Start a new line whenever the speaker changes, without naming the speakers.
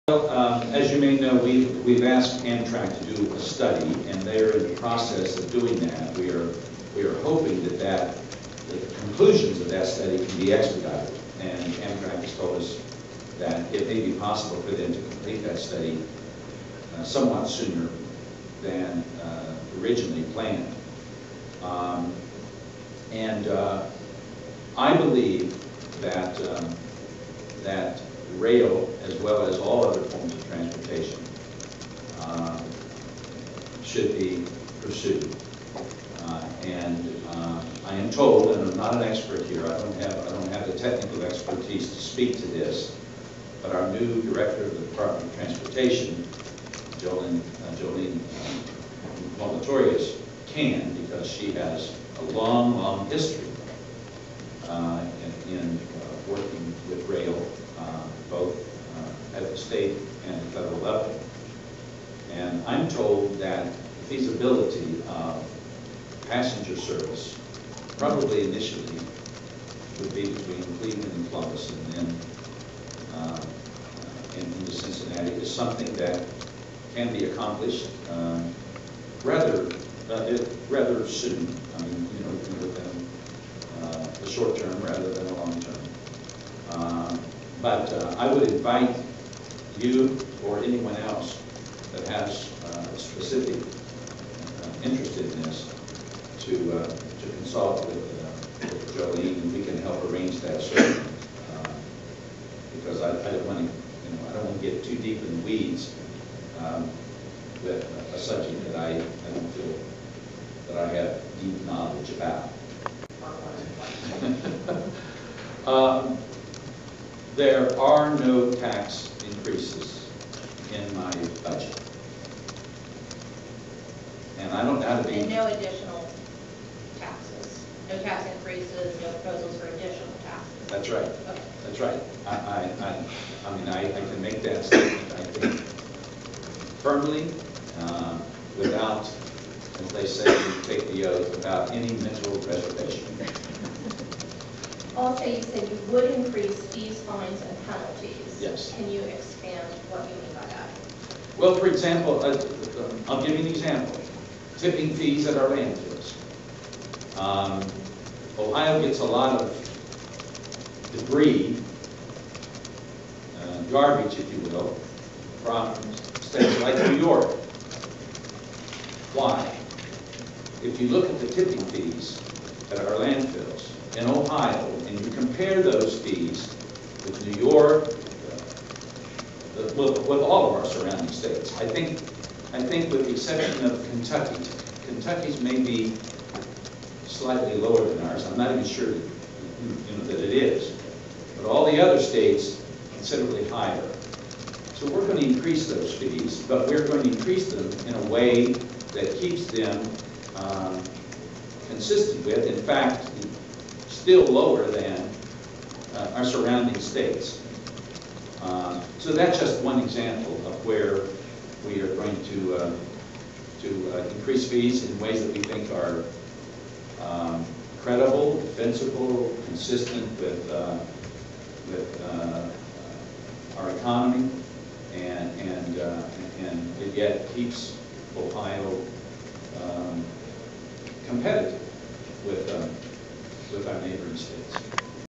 Well, as you may know, we've asked Amtrak to do a study, and they're in the process of doing that. We are hoping that the conclusions of that study can be expedited, and Amtrak has told us that it may be possible for them to complete that study somewhat sooner than originally planned. I believe that rail, as well as all other forms of transportation, should be pursued. I am told, and I'm not an expert here, I don't have the technical expertise to speak to this, but our new director of the Department of Transportation, Jolene Molitorius, can, because she has a long history in working with rail, both at the state and federal level. And I'm told that the feasibility of passenger service, probably initially, would be between Cleveland and Columbus, and then into Cincinnati, is something that can be accomplished rather soon. I mean, within the short term rather than a long term. But I would invite you or anyone else that has a specific interest in this to consult with Jolene, and we can help arrange that certainly. Because I don't want to get too deep in the weeds with a subject that I don't feel that I have deep knowledge about. There are no tax increases in my budget. And I don't know how to be...
And no additional taxes. No tax increases, no proposals for additional taxes.
That's right.
Okay.
That's right. I mean, I can make that statement, I think, firmly, without, as they say, take the oath, without any mental reservation.
Also, you said you would increase fees, fines, and penalties.
Yes.
Can you expand what you mean by that?
Well, for example, I'll give you an example. Tipping fees at our landfills. Ohio gets a lot of debris, garbage, if you will, from states like New York. Why? If you look at the tipping fees at our landfills in Ohio, and you compare those fees with New York, with all of our surrounding states, I think with the exception of Kentucky, Kentucky's may be slightly lower than ours. I'm not even sure that it is. But all the other states, considerably higher. So we're going to increase those fees, but we're going to increase them in a way that keeps them consistent with, in fact, still lower than our surrounding states. So that's just one example of where we are going to increase fees in ways that we think are credible, defensible, consistent with our economy, and it yet keeps Ohio competitive with our neighboring states.